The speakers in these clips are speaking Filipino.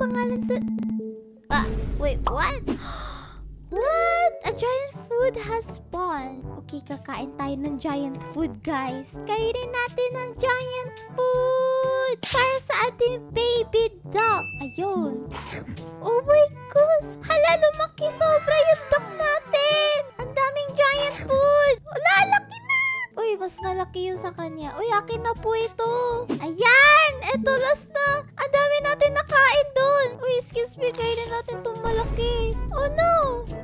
pangalan sa... wait, what? What? A giant food has spawned. Okay, kakain tayo ng giant food, guys. Kainin natin ang giant food para sa ating baby duck. Ayun. Oh my gosh. Hala, lumaki sobra yung duck natin. Ang daming giant food. Lalaki na. Uy, mas malaki yung sa kanya. Uy, akin na po ito. Ayan! Eto, last na. Ang dami natin nakain doon. Uy, excuse me. Kainin natin itong malaki. Oh no!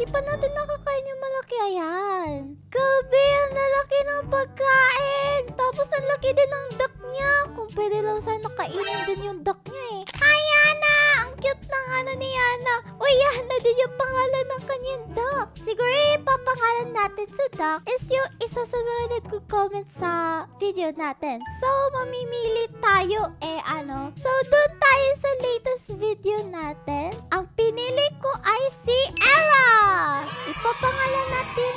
Di pa natin nakakain yung malaki. Ayan. Grabe, ang lalaki ng pagkain. Tapos ang laki din ng duck niya. Kung pwede lang sana kainin din yung duck niya eh. Hi, Yana! Ang cute ng ano ni Yana. Uy, Yana din yung pangalan ng kanyang duck. Siguro ipapangalan natin sa duck is yung isa sa mga nagko-comment sa video natin. So, mamimili tayo So, doon tayo sa latest video natin. Ang pinili ko ay si Ella. Papangalanan natin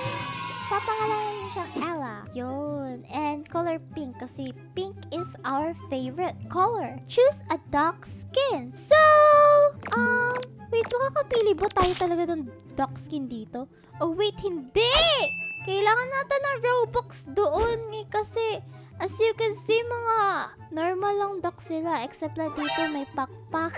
siyang Ella. Yun. And color pink kasi pink is our favorite color. Choose a duck skin. So, wait, makakapili ba tayo talaga ng duck skin dito? Oh, wait, hindi! Kailangan natin ng Robux doon kasi as you can see, mga normal lang duck sila. Except lang dito may pakpak.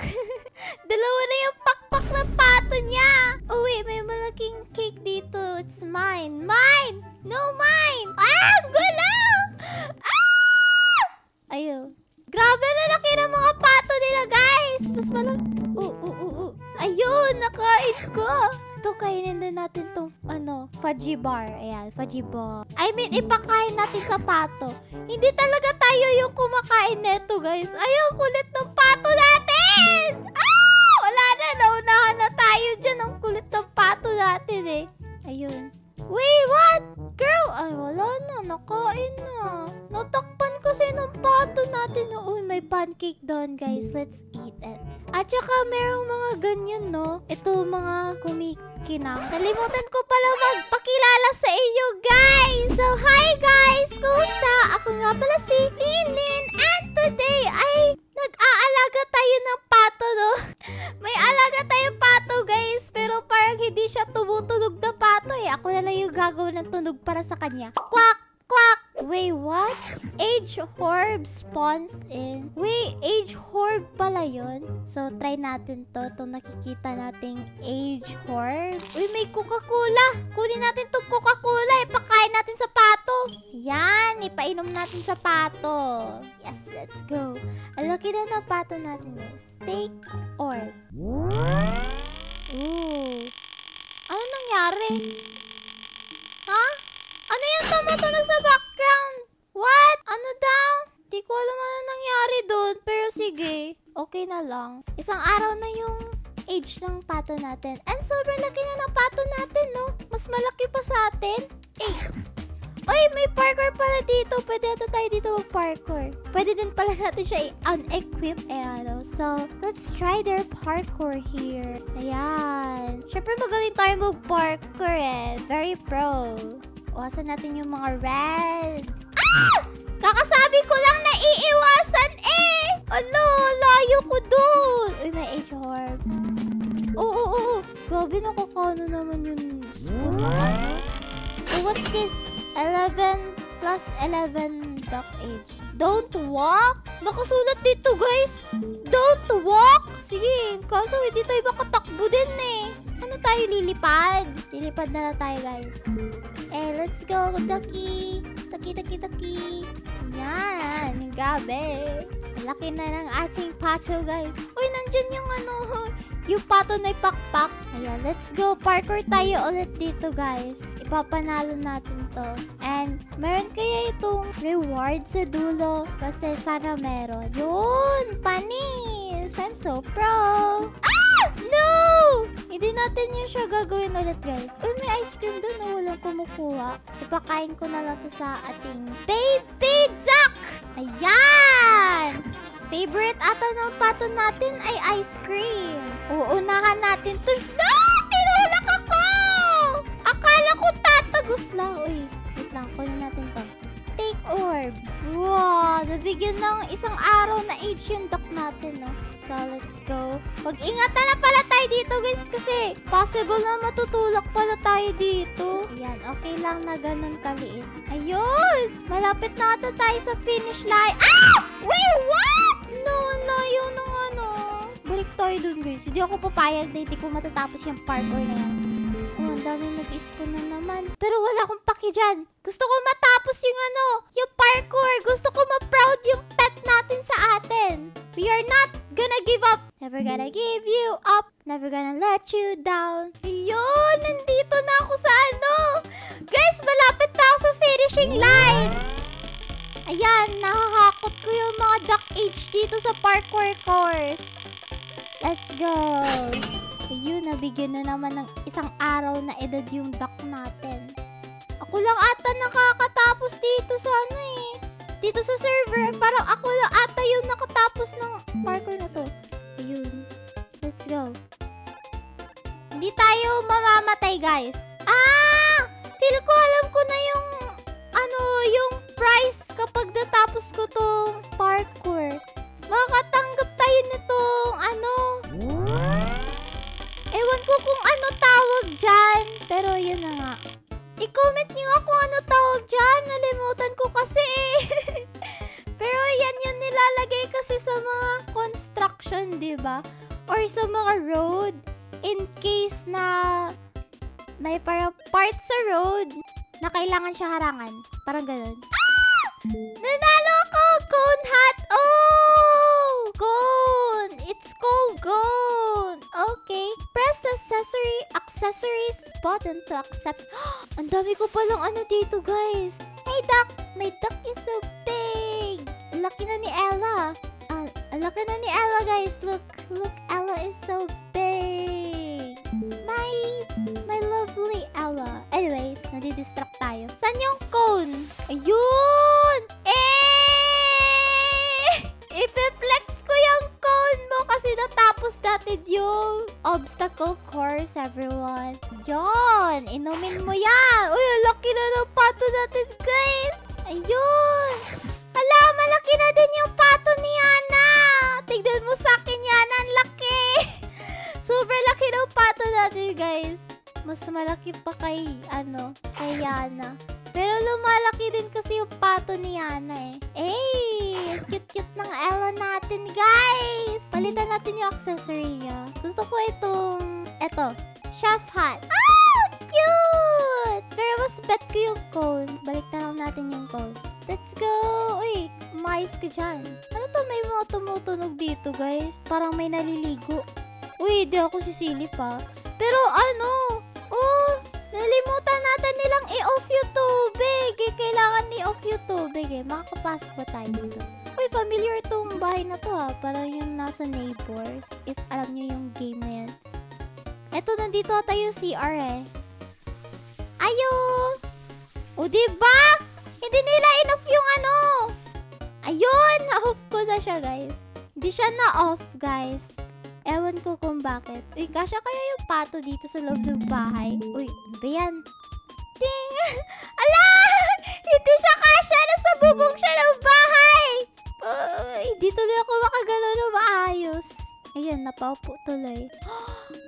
Dalawa na yung pakpak na pato niya. Oh wait, may malaking cake dito. It's mine. Mine! No, mine! Ah! Gulo! Ah! Ayun. Grabe na laki ng mga pato nila, guys. Mas malaki. Ayun, nakain ko. Ito, kainin din natin itong, fudgy bar. Ayan, fudgy bar. I mean, ipakain natin sa pato. Hindi talaga tayo yung kumakain neto, guys. Ayun, kulit ng pato natin! Ah! Wala na, naunahan na tayo dyan. Ang kulit ng pato natin, eh. Ayun. Wait, what? Girl, ay, wala na. Nakain na. Natakpan kasi ng pato natin. Uy, may pancake doon, guys. Let's eat it. At saka, merong mga ganyan, no? Ito, mga kumikinang. Nalimutan ko pala magpakilala sa iyo, guys! So, hi, guys! Kumusta? Ako nga pala si Linin. And today, ay nag-aalaga tayo ng pato, no? May alaga tayong pato, guys. Pero parang hindi siya tumutunog na pato, eh. Ako na lang yung gagawin ng tunog para sa kanya. Quack! Quack! Wait, what? Age Horb spawns in... Wait, Age Horb pala yun? So, try natin to. Itong nakikita nating Age Horb. Uy, may Coca-Cola! Kunin natin itong Coca-Cola. Ipakain natin sa pato. Yan! Ipainom natin sa pato. Yes, let's go. Ang laki na ng pato natin, guys. Steak Orb. Ooh. Ano nangyari? Ha? Ano yung tumutunog sa background? What? Ano daw? Di ko alam ano nangyari doon. Pero sige. Okay na lang. Isang araw na yung age ng pato natin. And sobrang laki na ng pato natin, no? Mas malaki pa sa atin. Uy, may parkour pala dito. Pwede ata tayo dito mag-parkour. Pwede din pala natin siya i-unequip. Ayan, so, let's try their parkour here. Ayan. Siyempre, magaling tayo mag-parkour eh. Very pro. Iwasan natin yung mga red. Ah! Kakasabi ko lang na iiwasan eh! Ala, layo ko dun! Uy, may age orb. Oo. Grabe, nakakano naman yung spoon. Oh, what's this? 11 plus 11 duck age. Don't walk? Nakasulat dito, guys. Don't walk? Sige, kaso hindi tayo makatakbo din eh. Ano tayo, lilipad? Lilipad na lang tayo, guys. Let's go, ducky. Ducky. Yan, grabe. Laki na ng ating pato, guys. Uy, nandyan yung yung pato na ipakpak. Ayan, let's go. Parkour tayo ulit dito, guys. Ipapanalo natin to. And, meron kaya itong reward sa dulo? Kasi sana meron. Yun! Panis! I'm so pro! Ah! No! Hindi natin yun siya gagawin ulit, guys. Uy, may ice cream doon na walang kumukuha. Ipakain ko na lang to sa ating baby duck! Ayan! Favorite ata ng pato natin ay ice cream. Uunahan natin to. No! Tinulak ako! Akala ko tatagos lang. Uy, wait lang. Kunin natin to. Take orb. Wow! Nabigyan ng isang araw na age yung duck natin, no? So, let's go. Mag-ingatan na pala tayo dito, guys, kasi possible na matutulak pala tayo dito. Ayan, okay lang na ganun kaliit. Ayun! Malapit na ata tayo sa finish line. Ah! Wait, what? No, layo ng ano. Balik tayo dun, guys. Hindi ako papayag na hindi ko matatapos yung parkour na yan. Oh, ang dami nag-spawn na naman. Pero wala akong paki dyan. Gusto ko matapos yung ano, yung parkour. Gusto ko ma-proud yung pet natin sa atin. We are not gonna give up. Never gonna give you up. Never gonna let you down. Ayun, nandito na ako sa ano. Guys, malapit na ako sa finishing line. Ayan, nakahakot ko yung mga duck age dito sa parkour course. Let's go. Ayun, nabigyan na naman ng isang araw na edad yung duck natin. Ako lang ata nakakatapos dito sa ano eh. Dito sa server, parang ako lang ata yung nakatapos ng parkour na to. Ayun. Let's go. Hindi tayo mamamatay, guys. Ah! Feel ko alam ko na yung ano, yung prize kapag natapos ko tong parkour. Makakatanggap tayo nitong ano. Ewan ko kung ano tawag dyan. Pero yun na nga. I-comment nyo nga kung ano tawag dyan. Nalimutan ko kasi eh. Pero yan yung nilalagay kasi sa mga construction, diba? Or sa mga road. In case na may parang part sa road na kailangan siya harangan. Parang ganun. Ah! Nanalo ako! Cone hat! Oh! Cone! It's called cone! Okay. Press the accessories button to accept. Ang dami ko palang ano dito, guys. Hey, duck! My duck is so big! Ang laki na ni Ella. Ang laki na ni Ella, guys. Look, Ella is so big. My lovely Ella. Anyways, nadidistract tayo. Saan yung cone? Ayun! Ipe-flex ko yung cone mo kasi natapos natin yung obstacle course, everyone. Yon! Inumin mo yan! Uy, ang laki na ng pato natin, guys! Ayun! Hala, malaki na din yung pato ni Yana! Tignan mo sa akin, Yana, ang laki! Super laki ng pato natin, guys. Mas malaki pa kay Yana. Pero lumalaki din kasi yung pato ni Yana eh. Eh, cute-cute ng Ella natin, guys. Palitan natin yung accessory niya. Gusto ko eto, chef hat. Ah, cute! Pero mas bet ko yung cone. Balik na lang natin yung cone. Let's go! Uy, umayos ka dyan. Ano to? May mga tumutunog dito, guys. Parang may naliligo. Uy, di ako sisilip pa. Pero nalimutan natin nilang i-off yung tubig. Kailangan i-off yung tubig eh. Makakapasok ba tayo dito? Uy, familiar itong bahay na to ha. Parang yung nasa Neighbors. If alam nyo yung game na yan. Eto, nandito tayo CR eh. Ayun! O, diba? Hindi nila in-off yung ano. Ayun! Na-off ko na siya, guys. Hindi siya na-off, guys. Ewan ko kung bakit. Uy, kasya kaya yung pato dito sa loob ng bahay? Uy, ano ba yan? Ding! Ala! Hindi siya kasya! Nasa bubong siya ng bahay! Uy, dito na ako makagalaw na maayos. Ayun, napaupo tuloy.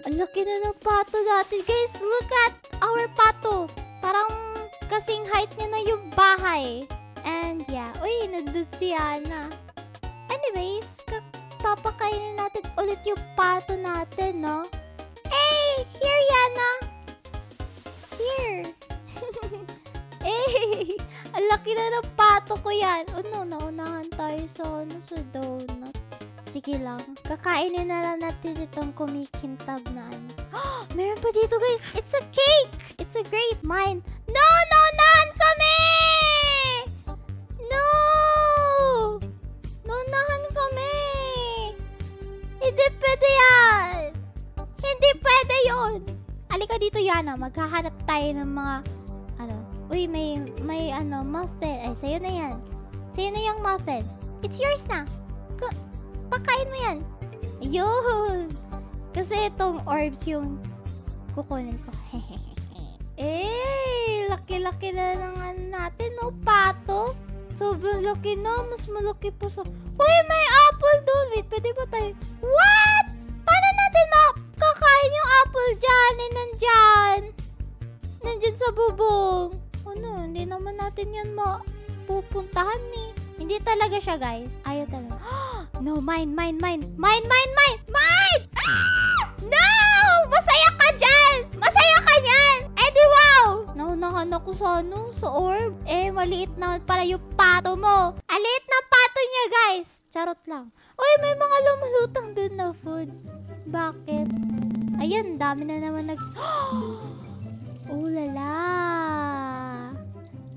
Ang laki na ng pato natin. Guys, look at our pato. Parang kasing height niya na yung bahay. And yeah. Uy, nandun si Ana. Anyways, papakainin natin ulit yung pato natin, no? Hey! Here, Yana! Here! Hey! Ang laki na ng pato ko yan. Oh no, naunahan tayo sa donut. Sige lang. Kakainin na lang natin itong kumikintab na ano. Meron pa dito, guys. It's a cake! It's a grape. Mine. No! Naunahan kami! No! Naunahan kami! Hindi pwede yan! Hindi pwede yun! Alika dito, Yana. Maghahanap tayo ng mga, uy, may muffin. Ay, sa'yo na yan. Sa'yo na yung muffin. It's yours na. Pakain mo yan. Ayun! Kasi itong orbs yung kukunin ko. Laki-laki na ng natin, no? Pato. Sobrang laki na. Mas malaki po sa... Uy, may apple doon. Wait, pwede ba tayo? What? Paano natin makakain yung apple dyan? Nandyan. Nandyan sa bubong. Ano, hindi naman natin yan mapupuntahan eh. Hindi talaga siya, guys. Ayaw talaga. No, mine! No! Masaya ka dyan! Masaya ka yan! Eh di wow! Naunahan ako sa sa orb. Eh, maliit na pala yung pato mo. Aliit na pato niya, guys. Charot lang. Uy, may mga lumulutang dun na food. Bakit? Ayan, dami na naman Oh, lala.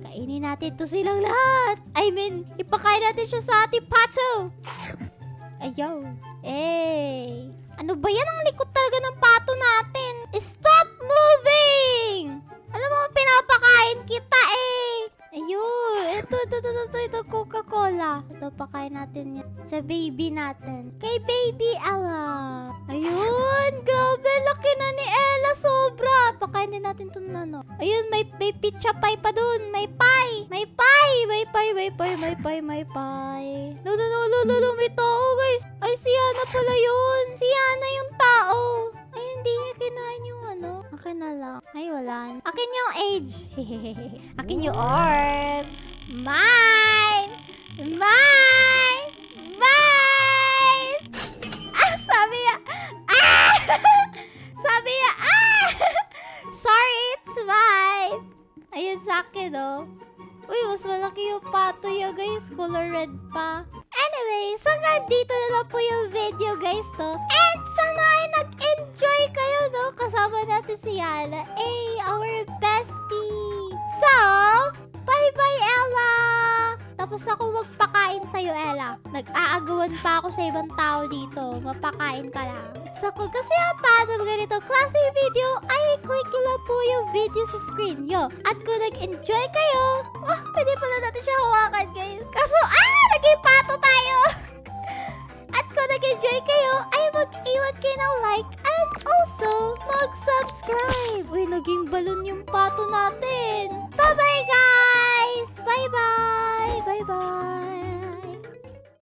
Kainin natin to silang lahat. I mean, ipakain natin siya sa ating pato. Ayaw. Eh. Ano ba yan? Ang likot talaga ng pato natin. Stop moving! Alam mo, pinapakain kita eh. Ayun. Ito, Coca-Cola. Ito, pakain natin yan sa baby natin. Kay baby Ella. Ayun. Grabe, laki na ni Ella. Sobra. Pakain din natin ito na, no. Ayun, may pizza pie pa dun. May pie. May pie. No. May tao, guys. Ay, si Yana pala yun. Si Yana yung tao. Ay, hindi niya kinain yung ano. Akin na lang. Ay, wala. Akin yung age. Akin yung orb. Mine! Sabi niya. Sabi niya. Sorry, it's mine. Ayun sa akin, oh. Uy, mas malaki yung pato niya, guys. Color red pa. Anyway, so dito na lang po yung video, guys, to. And sana ay nag-enjoy kayo, no? Kasama natin si Yana. Our bestie. So, bye-bye, Ella! Tapos ako magpakain sa'yo, Ella. Nag-aagawan pa ako sa ibang tao dito. Mapakain ka lang. So, kung kasi paano ganito klase video, ay click ko lang po yung video sa screen nyo. At kung nag-enjoy kayo, pwede pala natin siya hawakan, guys. Kaso, naging pato tayo! At kung nag-enjoy kayo, ay mag-iwan kayo ng like and also mag-subscribe. Uy, naging balon yung pato natin. Bye-bye, guys! Bye-bye! Bye-bye!